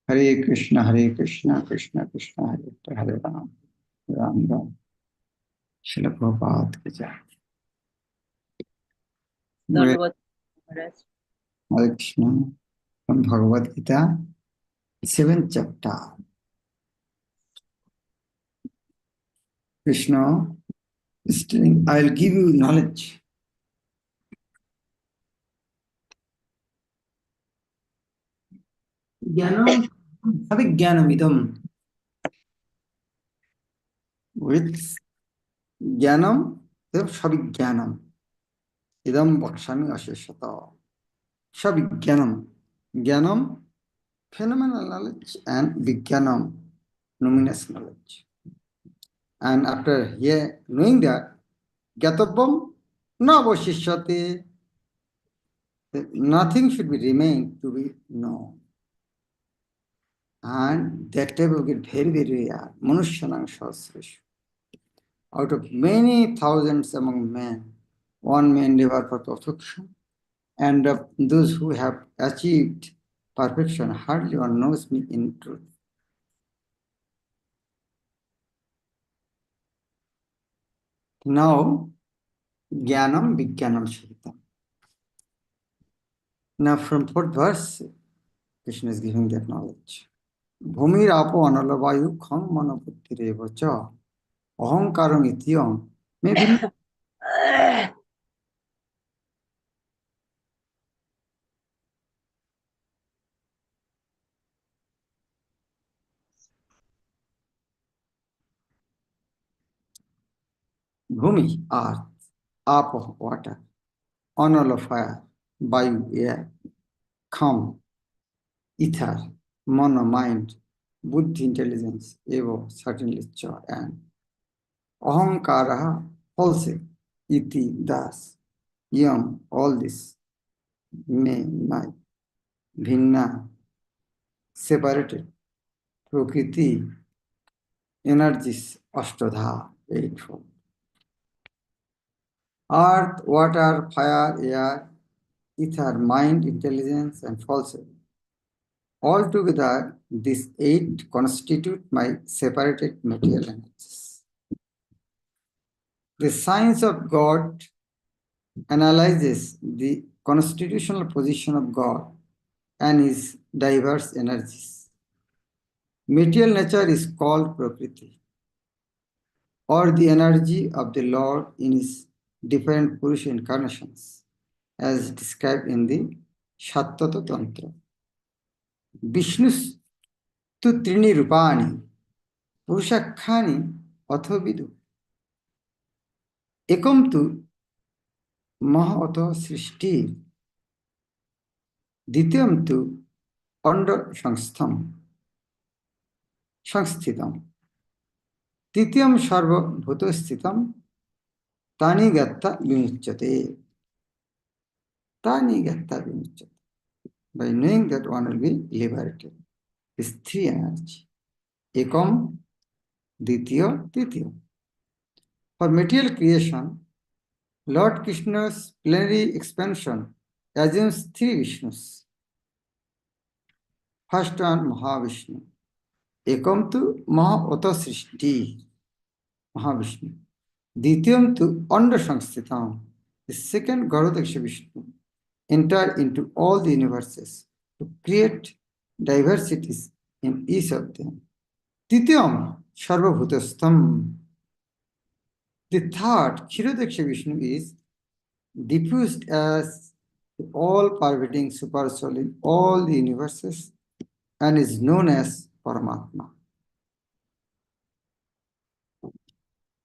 Hare Krishna, Krishna Krishna, Hare Hare, Hare Ram, Ram Ram. Srila Prabhupada ki jai. Hare Dandavad Maharaj. Krishna from Bhagavad Gita, 7th chapter. Krishna is telling, I will give you knowledge. Jnanam, Abhijnanam idam. With Jnanam, Sabhijnanam. Idam Vakshami Asheshata. Sabhijnanam. Jnanam, phenomenal knowledge, and Vijnanam, luminous knowledge. And after here, knowing that, Gyatapam na avashishyate, nothing should be remain to be known. And that type will get very, very rare. Manushyanang Shasrish. Out of many thousands among men, one may endeavor for perfection. And of those who have achieved perfection, hardly one knows me in truth. Now, Jnanam Vijnanam Shahitam. Now, from fourth verse, Krishna is giving that knowledge. Bhumir apo analavayu kham manabuddhirev cha ahankaram ityam may be Bhumi, earth, apo, water, anala, fire, vayu, air, kham, ether, mana, mind, buddhi, intelligence, ego, certainly cha, and ahankara, false, iti, das, yam, all this, may, might, bhinna, separated, prakriti, energies, ashtadha, eightfold. Earth, water, fire, air, ether, mind, intelligence, and falsehood. Altogether, these 8 constitute my separated material energies. The science of God analyzes the constitutional position of God and his diverse energies. Material nature is called Prakriti, or the energy of the Lord in his different Purusha incarnations, as described in the Shattata Tantra. Vishnu's tu trini rupani, Purushakhani athovidu. Ekam tu mahato srishti, Ditiyam tu anda sangsthidam, Titiyam sarva bhutosthitam, Tani gatta vimuchyate. Tani gatta vimuchyate. By knowing that one will be liberated. These 3 energy. Ekam, Ditya, Titya. For material creation, Lord Krishna's plenary expansion assumes 3 Vishnus. First one, Mahavishnu. Ekam tu Mahata Srishti, Mahavishnu. Ditiyam tu Anda Sangsthitham. The second, Garudaksha Vishnu, entered into all the universes to create diversities in each of them. Titiyam Sarvabhutastham. The third, Kshirodaksha Vishnu, is diffused as the all-pervading super soul in all the universes and is known as Paramatma.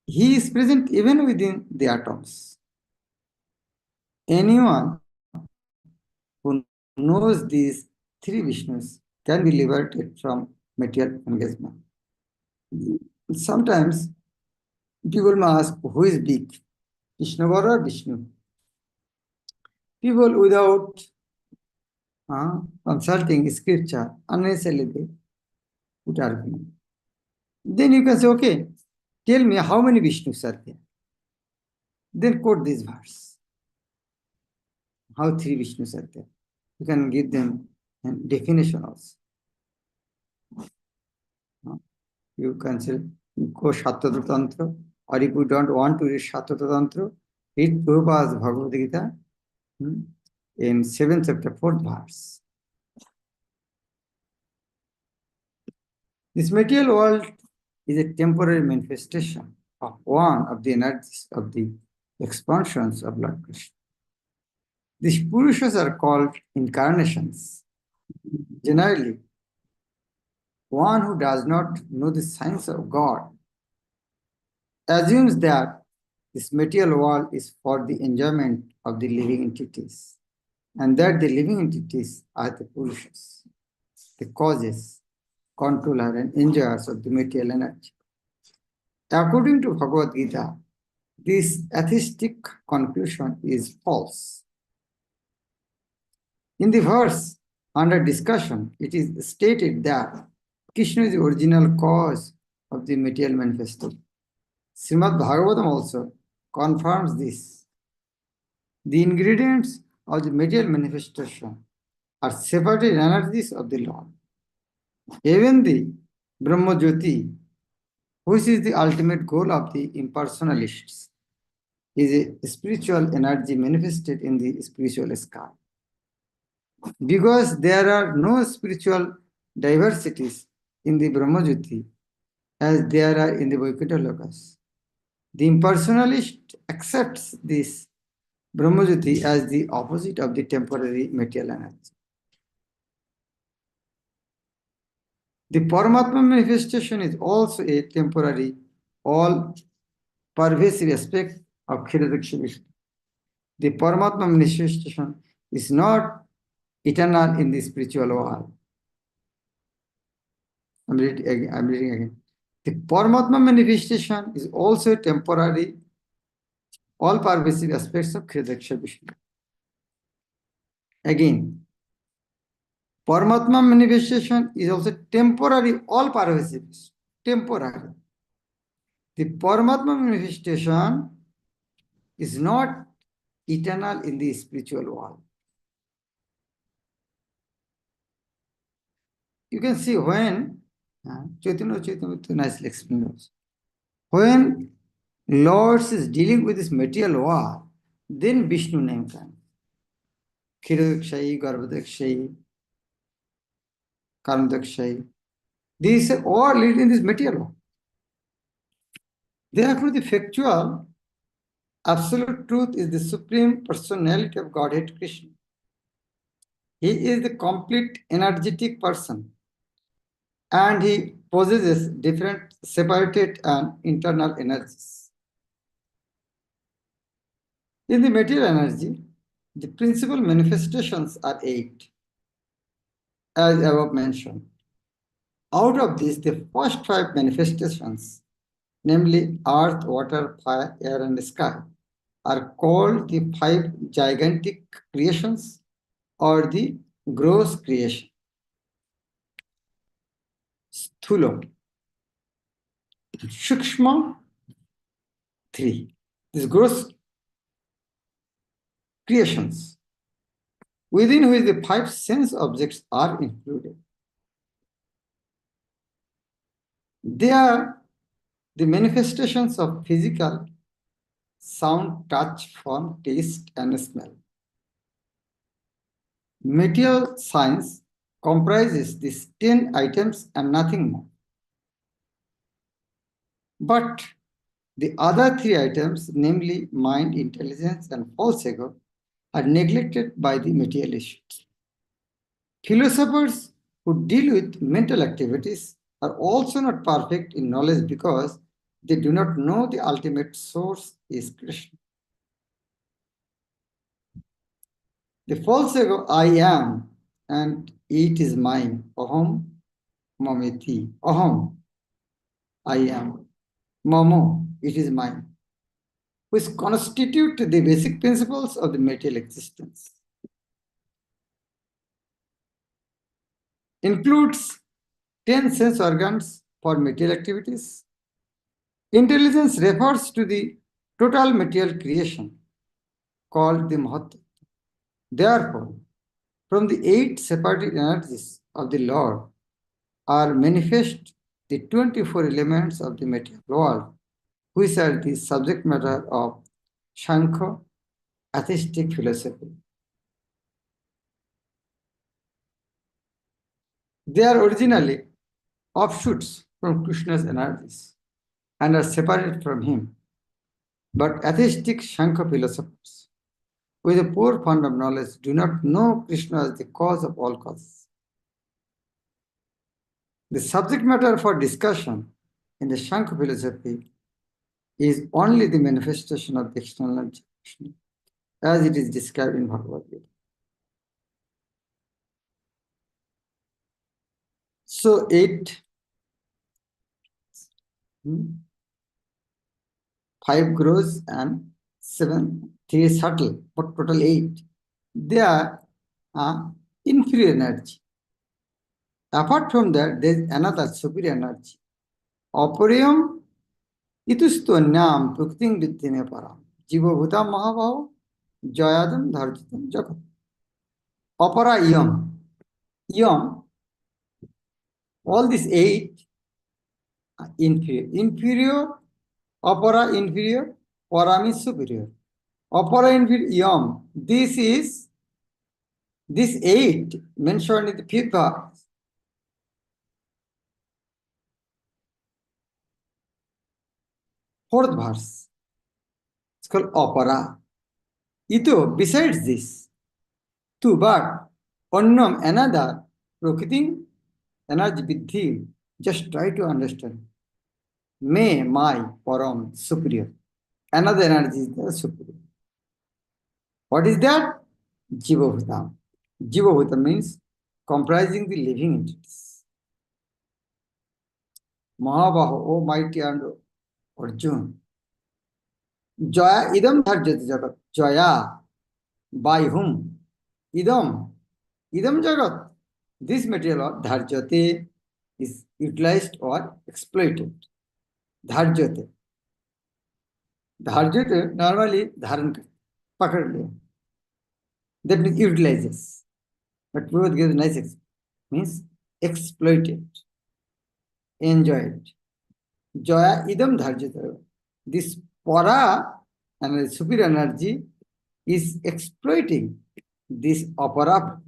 He is present even within the atoms. Anyone who knows these 3 Vishnus can be liberated from material engagement. Sometimes people may ask, who is big, Krishna or Vishnu? People without consulting scripture unnecessarily they put argument. Then you can say, okay, tell me how many Vishnus are there. Then quote this verse. How 3 Vishnus are there. You can give them a definition also. You can say go Shatatra Tantra, or if you don't want to read Shatatra Tantra, read Prabhupada's Bhagavad Gita in 7th chapter, 4th verse. This material world is a temporary manifestation of one of the energies of the expansions of Lord Krishna. These Purushas are called incarnations. Generally, one who does not know the science of God assumes that this material world is for the enjoyment of the living entities, and that the living entities are the Purushas, the causes, controller, and enjoyers of the material energy. According to Bhagavad Gita, this atheistic conclusion is false. In the verse under discussion, it is stated that Krishna is the original cause of the material manifestation. Srimad Bhagavatam also confirms this. The ingredients of the material manifestation are separated energies of the Lord. Even the Brahma Jyoti, which is the ultimate goal of the impersonalists, is a spiritual energy manifested in the spiritual sky. Because there are no spiritual diversities in the Brahma Jyoti as there are in the Vaikuntha Lokas, the impersonalist accepts this Brahma Jyoti as the opposite of the temporary material energy. The Paramatma manifestation is also a temporary, all-pervasive aspect of Kshiradaksha Vishnu. The Paramatma manifestation is not eternal in the spiritual world. I'm reading again. The Paramatma manifestation is also a temporary, all-pervasive aspects of Kshiradaksha Vishnu. Again, Paramatma manifestation is also temporary, all-pervasive, temporary. The Paramatma manifestation is not eternal in the spiritual world. You can see when, Chaitanya nicely explains, when Lord is dealing with this material world, then Vishnu name comes. Kshiradakshayi, Garbhadakshayi, Karmadakshayi. These are all lead in this material world. Therefore, the factual absolute truth is the Supreme Personality of Godhead Krishna. He is the complete energetic person, and he possesses different separated and internal energies. In the material energy, the principal manifestations are 8, as above mentioned. Out of these, the first 5 manifestations, namely earth, water, fire, air, and sky, are called the 5 gigantic creations or the gross creation. Sthula, Shukshma, 3. These gross creations, within which the 5 sense objects are included. They are the manifestations of physical, sound, touch, form, taste, and smell. Material science comprises these 10 items and nothing more. But the other 3 items, namely mind, intelligence, and false ego, are neglected by the materialists. Philosophers who deal with mental activities are also not perfect in knowledge because they do not know the ultimate source is Krishna. The false ego, I am, and it is mine. Aham, mameti. Aham, I am. Mamo, it is mine, which constitute the basic principles of the material existence. Includes 10 sense organs for material activities. Intelligence refers to the total material creation called the Mahat. Therefore, from the 8 separated energies of the Lord are manifest the 24 elements of the material world, which are the subject matter of Shankha, atheistic philosophy. They are originally offshoots from Krishna's energies and are separated from him. But atheistic Shankha philosophers, with a poor fund of knowledge, do not know Krishna as the cause of all causes. The subject matter for discussion in the Shankha philosophy is only the manifestation of the external nature of Krishna, as it is described in Bhagavad Gita. So 5 gross and 7, 3 is subtle, but total 8. They are inferior energy. Apart from that, there is another superior energy. Opariam itustvanyam prukting vidyame param. Jiva bhutam mahabhava jayadam dharjitam jagat. Opara yam. Yam, all these 8 are inferior. Inferior, opera inferior, param is superior. Opera inferior, yam. This 8 mentioned in the 5th verse. Fourth verse. It's called opera. Ito, besides this, two, but onnam, another, prokriting energy vidhi, just try to understand. Me, my, param, superior. Another energy is the superior. What is that? Jiva bhutam. Jiva bhutam means comprising the living entities. Mahabaho, O mighty and Arjuna. Jaya idam dharjati jagat. Jaya, by whom? Idam jagat. This material of dharjate is utilized or exploited. Dharjate. Dharjate normally dharan karte, pakad liya. That means utilizes. But Prabhupada gives a nice example. Means exploited, enjoyed. Jaya idam dharjate. This para and superior energy is exploiting this opera.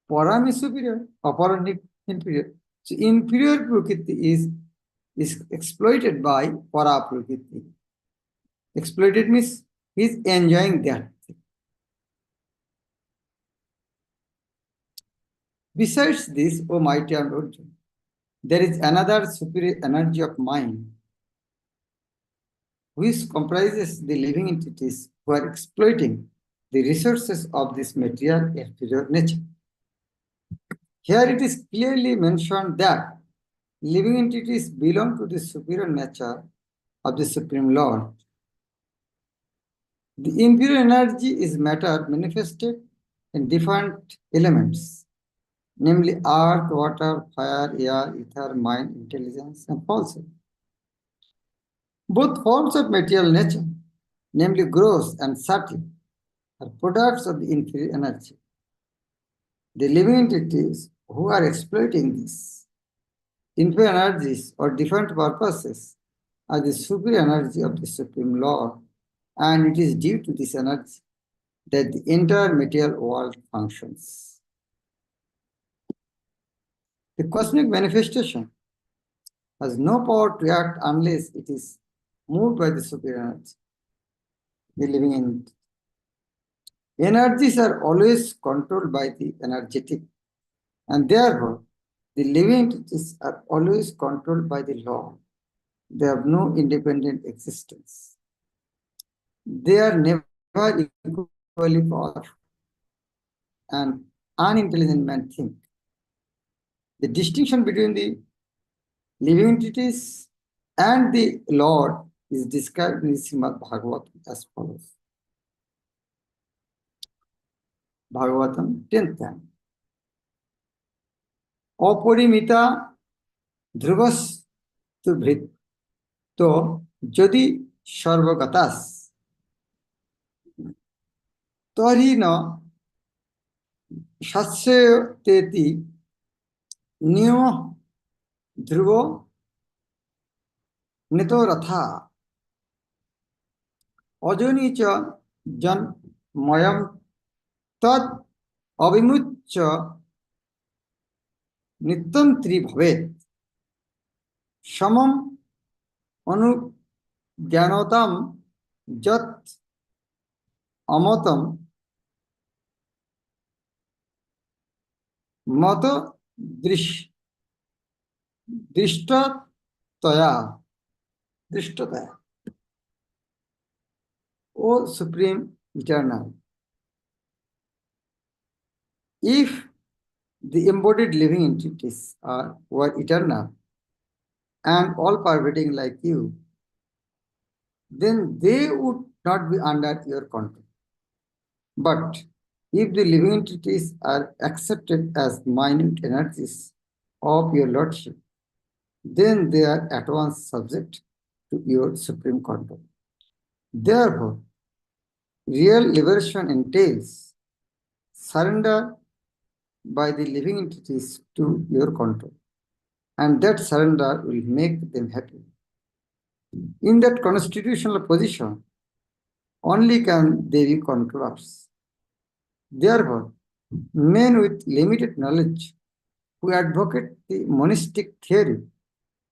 Param is superior, opera inferior. So inferior prakriti is exploited by para prakriti. Exploited means he is enjoying that. Besides this, O mighty and Arjuna, there is another superior energy of mind which comprises the living entities who are exploiting the resources of this material inferior nature. Here it is clearly mentioned that living entities belong to the superior nature of the Supreme Lord. The inferior energy is matter manifested in different elements, namely earth, water, fire, air, ether, mind, intelligence, and falsehood. Both forms of material nature, namely gross and subtle, are products of the inferior energy. The living entities who are exploiting these inferior energies or different purposes are the superior energy of the Supreme Lord, and it is due to this energy that the entire material world functions. The cosmic manifestation has no power to act unless it is moved by the superior energy, the living entity. Energies are always controlled by the energetic, and therefore the living entities are always controlled by the law. They have no independent existence. They are never equally powerful. An unintelligent man think. The distinction between the living entities and the Lord is described in the Srimad Bhagavatam as follows. Bhagavatam 10th time. Aparimita dhruvas tu bhrit to jodi sarvagatas tari na sasyateti नियमो ध्रुवो नितो रथा अजोनी च जन्मयं तद अविमुच्य नित्यं त्रिभवेत् समम अनुज्ञानोतम जत अमतम मत दृष्टतया दृष्टतया O Supreme Eternal, if the embodied living entities were eternal and all pervading like you, then they would not be under your control. But if the living entities are accepted as minute energies of your Lordship, then they are at once subject to your supreme control. Therefore, real liberation entails surrender by the living entities to your control, and that surrender will make them happy. In that constitutional position, only can they be controllers. Therefore, men with limited knowledge who advocate the monistic theory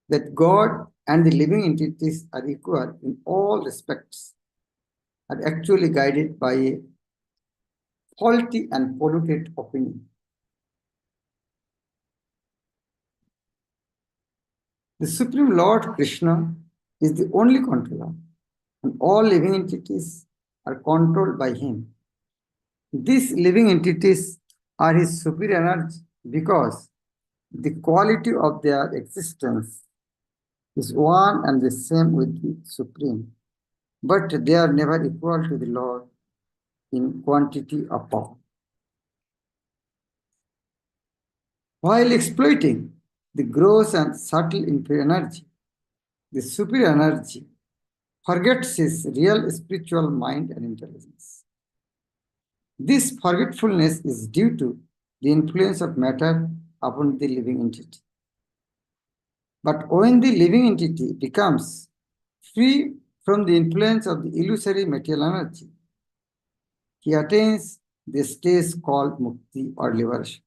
that God and the living entities are equal in all respects are actually guided by a faulty and polluted opinion. The Supreme Lord Krishna is the only controller, and all living entities are controlled by him. These living entities are his superior energy because the quality of their existence is one and the same with the Supreme, but they are never equal to the Lord in quantity of power. While exploiting the gross and subtle inferior energy, the superior energy forgets his real spiritual mind and intelligence. This forgetfulness is due to the influence of matter upon the living entity. But when the living entity becomes free from the influence of the illusory material energy, he attains the stage called mukti or liberation.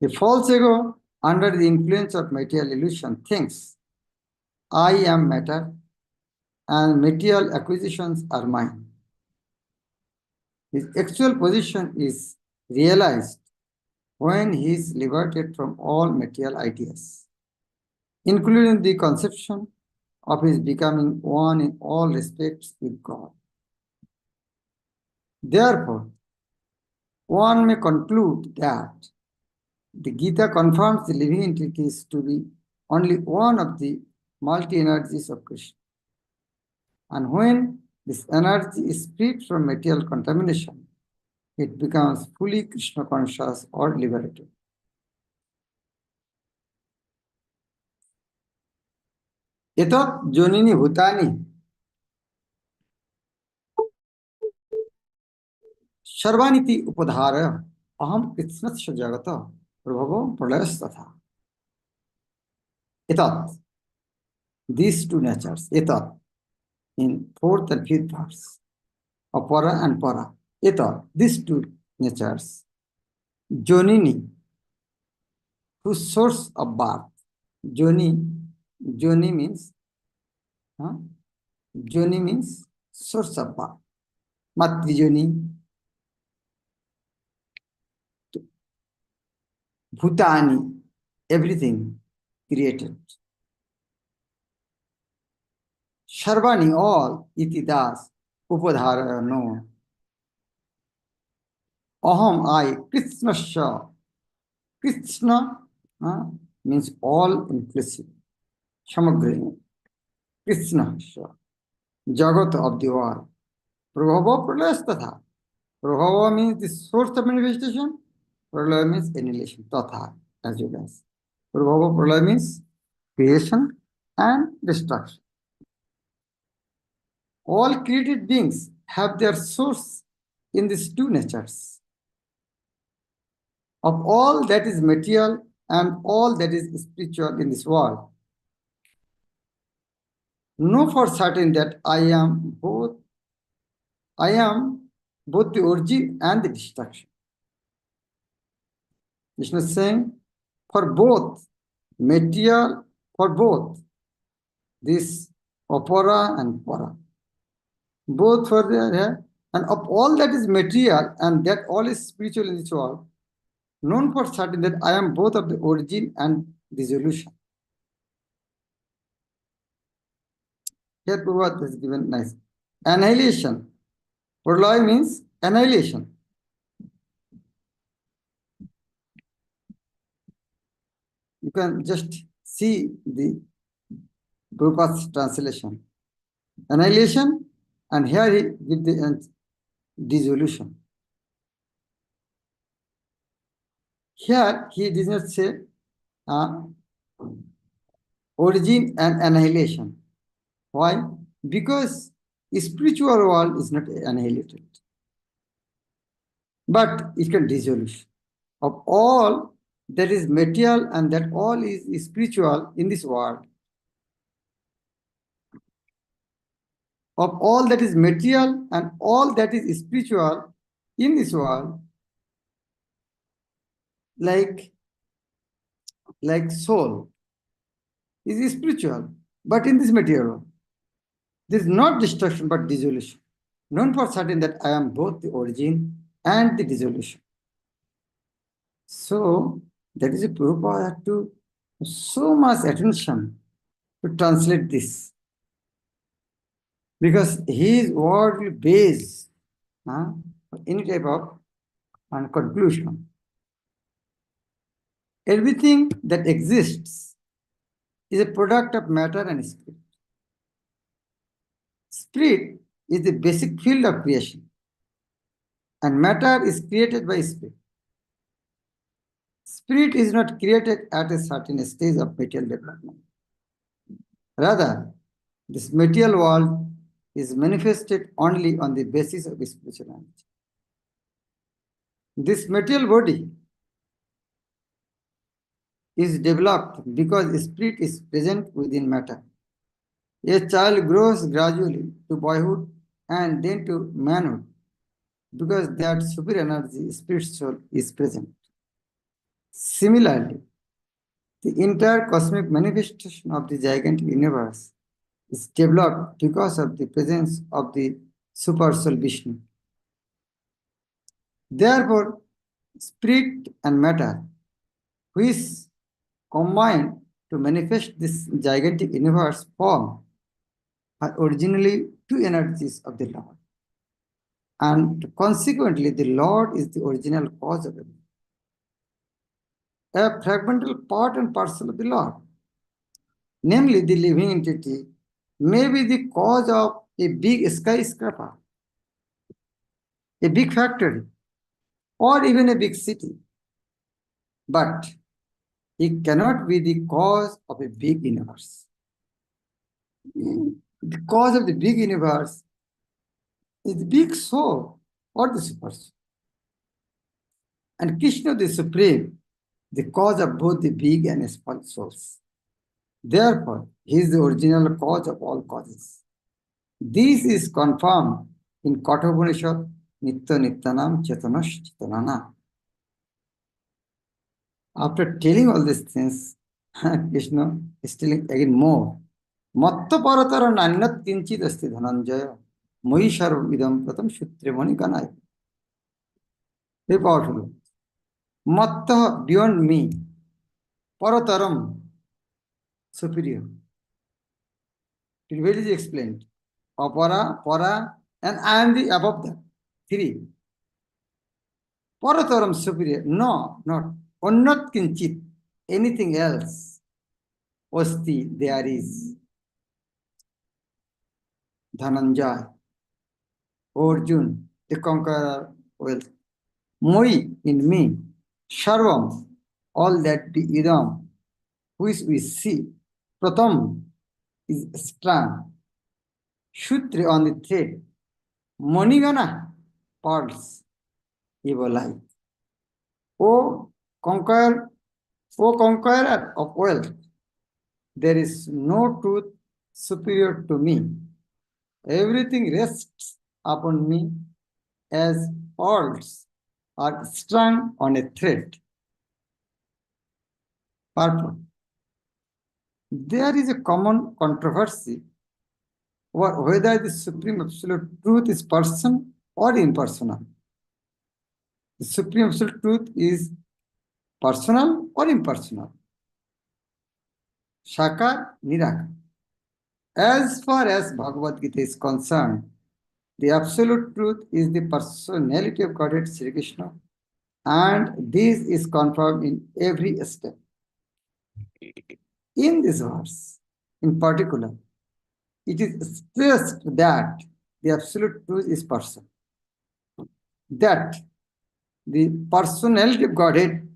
The false ego, under the influence of material illusion, thinks, I am matter and material acquisitions are mine. His actual position is realized when he is liberated from all material ideas, including the conception of his becoming one in all respects with God. Therefore, one may conclude that the Gita confirms the living entities to be only one of the multi-energies of Krishna. And when this energy is freed from material contamination, it becomes fully Krishna conscious or liberated. Etat jonini bhutani sarvaniti upadharaya aham kritsnasya jagata prabhavo pralayasthatha. Etat, these two natures, etat, in fourth and fifth verse, apara and para. Etat, these two natures, jonini, whose source of birth. Joni means, huh? Joni means source of birth. Matrijoni, Bhutani, everything created. Sarvani, all, iti das, upadhara, no. Aham, I, Krishnasya. Krishna means all inclusive. Shamagri, Krishnasya, Jagat of the world. Prabhava pralayasthatha. Prabhava means the source of manifestation. Pralaya means annihilation. Tatha, as you guys. Prabhava pralaya means creation and destruction. All created beings have their source in these two natures. of all that is material and all that is spiritual in this world. Know for certain that I am both the origin and the destruction. Krishna is saying, for both material, for both this opera and para, both for the and of all that is material and that all is spiritual in this world, known for certain that I am both of the origin and dissolution. Here Prabhupada is given nice. Annihilation. Pralaya means annihilation. You can just see the Prabhupada's translation. Annihilation, and here he gives the dissolution. Here he does not say origin and annihilation. Why? Because spiritual world is not annihilated, but it can dissolution. Of all that is material and that all is spiritual in this world, of all that is material and all that is spiritual in this world, like soul is spiritual, but in this material world, there is not destruction but dissolution. Known for certain that I am both the origin and the dissolution. So that is a Prabhupada had to so much attention to translate this, because his word will base any type of conclusion. Everything that exists is a product of matter and spirit. Spirit is the basic field of creation, and matter is created by spirit. Spirit is not created at a certain stage of material development. Rather, this material world is manifested only on the basis of spirituality. This material body is developed because spirit is present within matter. A child grows gradually to boyhood and then to manhood because that super energy, spirit soul, is present. Similarly, the entire cosmic manifestation of the gigantic universe is developed because of the presence of the super soul Vishnu. Therefore, spirit and matter, which combine to manifest this gigantic universe form, are originally two energies of the Lord. And consequently, the Lord is the original cause of everything. A fragmental part and parcel of the Lord, namely the living entity, may be the cause of a big skyscraper, a big factory, or even a big city. But he cannot be the cause of a big universe. The cause of the big universe is the big soul or the super soul. And Krishna, the Supreme, the cause of both the big and small souls. Therefore, he is the original cause of all causes. This is confirmed in Kathopanishad, Nitya Nityanam Chetanash Chetanana. After telling all these things, Krishna is telling again more. Matta paratara nanyat kinchit asti dhananjaya moi sarvidam pratam shutremani ganai. Very powerful. Matta, beyond me, parataram, superior. It will be explained. Apara, para, and I am the above that. Three. Parataram, superior. No, not. Onnat kinchit. Anything else. Asti, there is. Dhananjay. Arjun, the conqueror wealth. Moi, in me. Sarvam, all that the idam, which we see. Pratam is strand. Shutri on the thread. Manigana, pearls, evil light. O O conqueror of wealth, there is no truth superior to me. Everything rests upon me as pearls are strung on a thread. Purport. There is a common controversy over whether the Supreme Absolute Truth is person or impersonal. The Supreme Absolute Truth is personal or impersonal. Shakar, Nirakar. As far as Bhagavad Gita is concerned, the Absolute Truth is the personality of Godhead Sri Krishna, and this is confirmed in every step. In this verse, in particular, it is stressed that the Absolute Truth is person. That the personality of Godhead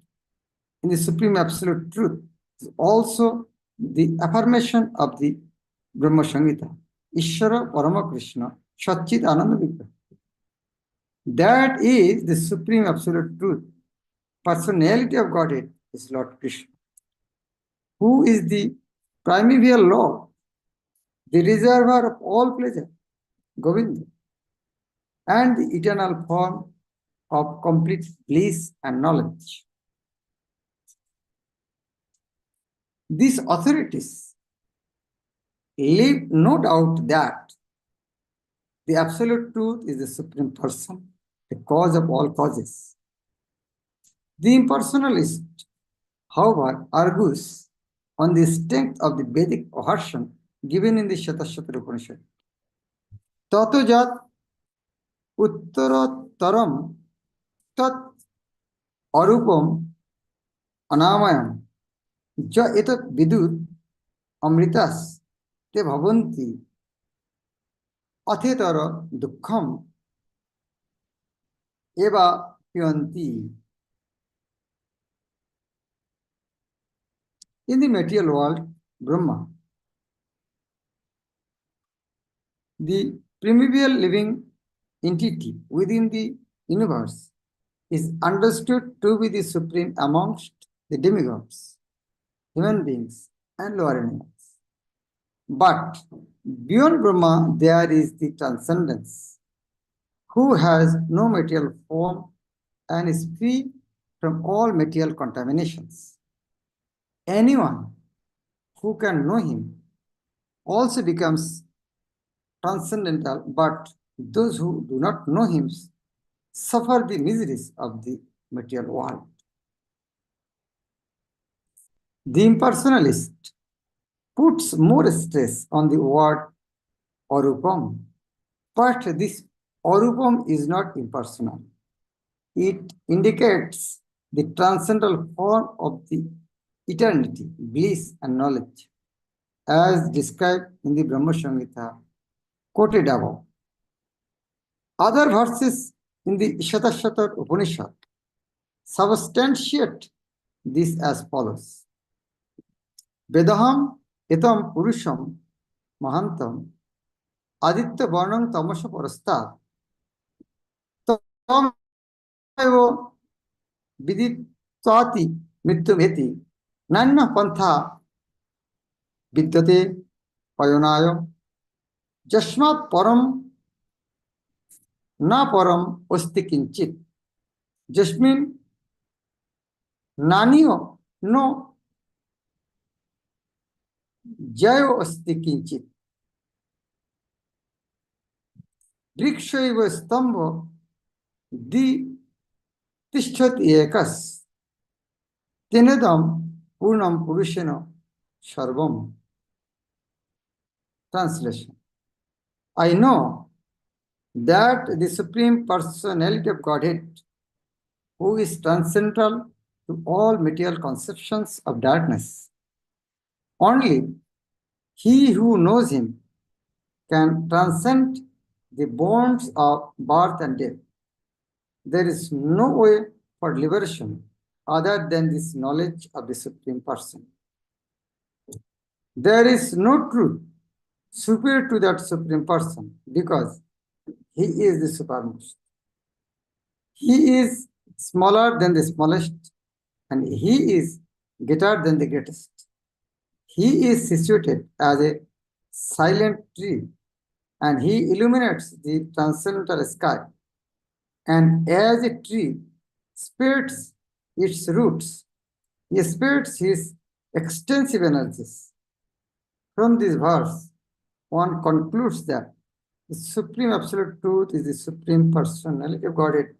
in the Supreme Absolute Truth is also the affirmation of the Brahma Samhita, Ishvara Parama Krishna, Satchit Ananda Vigraha. That is the Supreme Absolute Truth. Personality of Godhead is Lord Krishna, who is the primeval Lord, the reservoir of all pleasure, Govinda, and the eternal form of complete bliss and knowledge. These authorities leave no doubt that the Absolute Truth is the Supreme Person, the cause of all causes. The impersonalist, however, argues on the strength of the Vedic version given in the Shatashatara Upanishad. Tato jat uttarottaram tat arupam anamayam ja etat vidut amritas te bhavanti athetara dukkham eva piyanti. In the material world, Brahma, the primeval living entity within the universe, is understood to be the supreme amongst the demigods, human beings, and lower animals. But beyond Brahma, there is the transcendence, who has no material form and is free from all material contaminations. Anyone who can know him also becomes transcendental, but those who do not know him suffer the miseries of the material world. The impersonalist puts more stress on the word Arupam, but this Arupam is not impersonal. It indicates the transcendental form of the eternity, bliss, and knowledge, as described in the Brahma Samhita, quoted above. Other verses in the Shatashatar Upanishad substantiate this as follows. Vedaham etam purusham mahantam aditya varnam tamasha parastat tam evo viditvati mrityumeti nanya pantha vidyate payonayo jasmat param na param osti kinchit jasmin naniyo no jayo osti kinchit vrikshaiva stambha di tishchat ekas tenedam purnam purushena sarvam. Translation. I know that the Supreme Personality of Godhead, who is transcendental to all material conceptions of darkness, only he who knows him can transcend the bonds of birth and death. There is no way for liberation other than this knowledge of the Supreme Person. There is no truth superior to that Supreme Person because he is the supermost. He is smaller than the smallest and he is greater than the greatest. He is situated as a silent tree, and he illuminates the transcendental sky. And as a tree spreads its roots, he spreads his extensive energies. From this verse, one concludes that the Supreme Absolute Truth is the Supreme Personality of Godhead,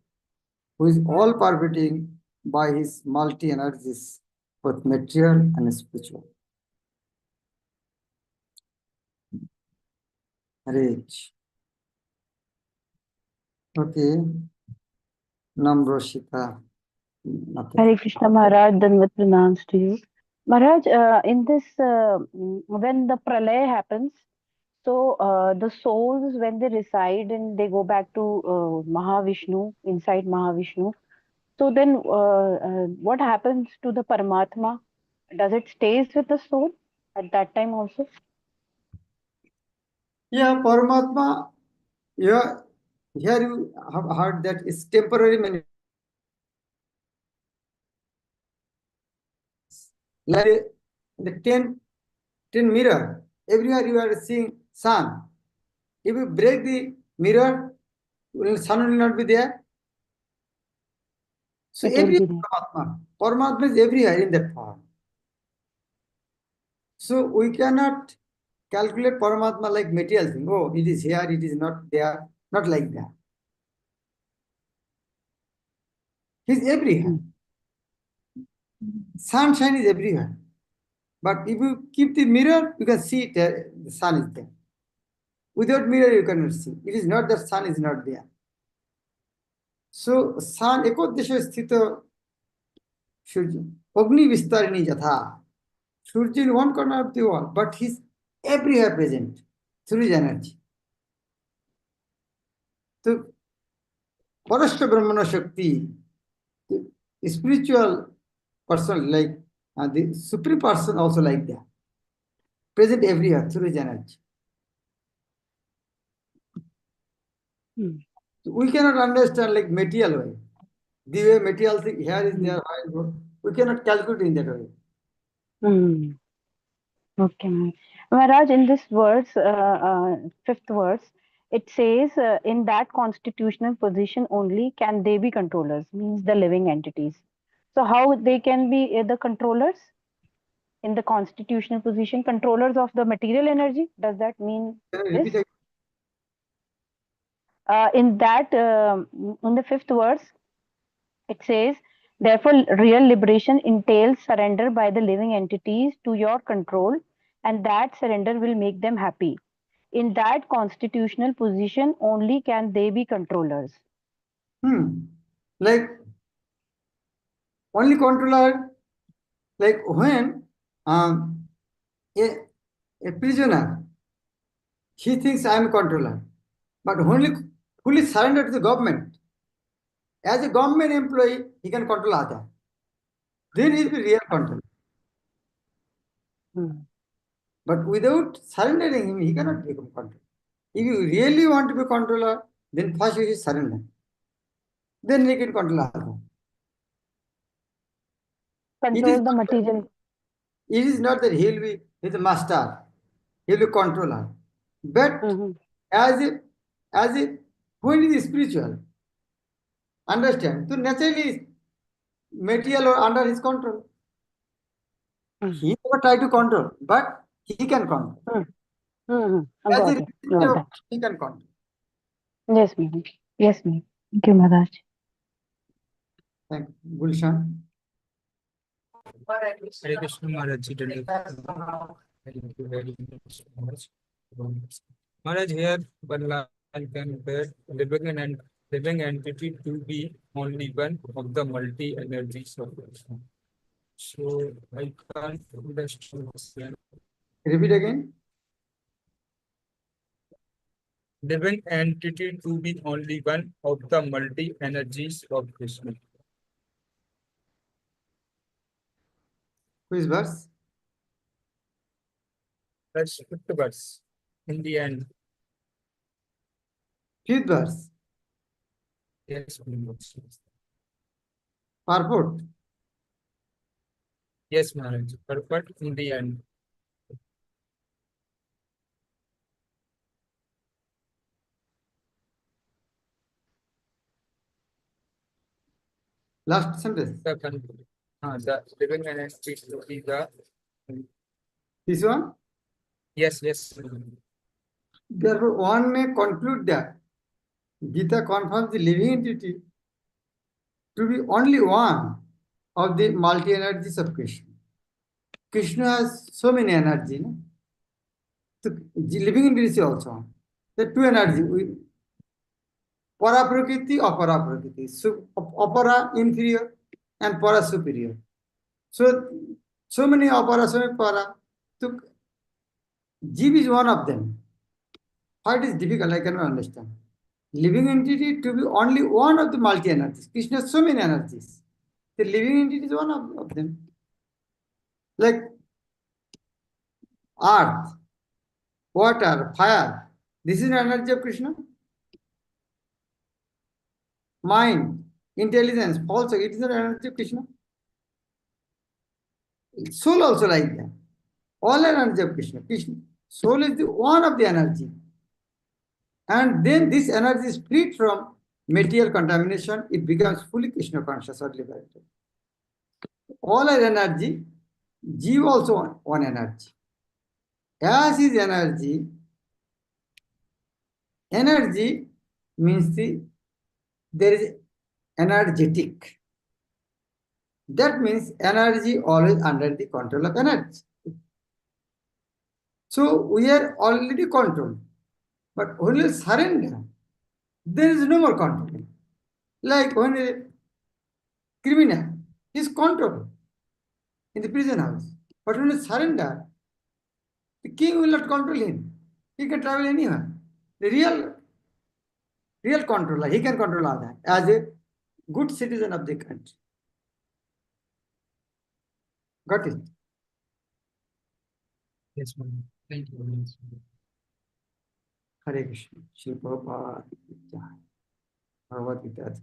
who is all pervading by his multi energies, both material and spiritual. Rich. Okay. Namroshita. Hare Krishna Maharaj, Dandavat pranams to you. Maharaj, in this, when the pralaya happens, so the souls, when they reside and they go back to Mahavishnu, inside Mahavishnu, so then what happens to the Paramatma? Does it stays with the soul at that time also? Yeah, Paramatma, yeah, here you have heard that it's temporary manifestation. Like the ten mirror, everywhere you are seeing sun. If you break the mirror, sun will not be there. So It will every be there. Paramatma is everywhere in that form. So we cannot calculate Paramatma like material thing. Oh, it is here, it is not there. Not like that. He's everywhere. Sunshine is everywhere. But if you keep the mirror, you can see it, the sun is there. Without mirror, you cannot see. It is not that sun is not there. So, sun ekodesha sthito Surya. Agni vistarini jatha. Surya in one corner of the wall, but he's everywhere present through his energy. So, Parashta Brahmana Shakti, the spiritual person like the supreme person also like that. Present everywhere through his energy. So we cannot understand like material way. The way material thing here is there, we cannot calculate in that way. Okay, Maharaj, in this verse, fifth verse, it says, in that constitutional position only can they be controllers, means the living entities. So, how they can be the controllers in the constitutional position, controllers of the material energy? Does that mean Can you this? repeat again? In that, in the fifth verse, it says, therefore, real liberation entails surrender by the living entities to your control, and that surrender will make them happy. In that constitutional position, only can they be controllers. Like only controller, like when a, a prisoner, he thinks I am a controller, but only fully surrender to the government. As a government employee, he can control other. Then he will be real controller. But without surrendering him, he cannot become controller. If you really want to be controller, then first you should surrender. Then you can control other. Control the material. It is not that he will be the master, he will be controller. But as if when he is spiritual, understand, so naturally material or under his control. He never try to control, but he can control. As a Got it. Got that. he can control. Yes, ma'am. Yes, ma'am. Thank you, Maharaj. Thank you. Gulshan. Hare Krishna Maharaj. Thank you very much. Maharaj, here Balaal compared living entity to be only one of the multi energies of Krishna. So I can't understand this. Repeat again. Living entity to be only one of the multi energies of Krishna. Which verse? That's fifth verse. In the end, Fifth verse. yes, please. Purport. Yes, Maharaj. Perfect in the end. Last sentence. The living energy to be the. This one. Yes, yes. Therefore, one may conclude that Gita confirms the living entity to be only one of the multi-energies of Krishna. Krishna has so many energies. No? So, the living entity also. The two energies. Para prakriti, apara prakriti. So, apara inferior and para superior. So many apara, so many para. So, Jeev is one of them. How it is difficult, I cannot understand. Living entity to be only one of the multi-energies. Krishna has so many energies. The living entity is one of them. Like earth, water, fire. This is the energy of Krishna. Mind, intelligence, also it is the energy of Krishna. Soul also like that. All energy of Krishna. Krishna. Soul is the one of the energy. And then this energy is freed from material contamination. It becomes fully Krishna conscious or liberated. All are energy. Jeev also one energy. As is energy, energy means there is energetic. That means energy always under the control of energy. So we are already controlled. But when you surrender, there is no more control. Like when a criminal is controlled in the prison house. But when you surrender, the king will not control him. He can travel anywhere. The real controller, he can control others as a good citizen of the country. Got it? Yes, Maharaj. Thank you very much. Hare Krishna. Shri Prabhupada. Bhagavad Gita.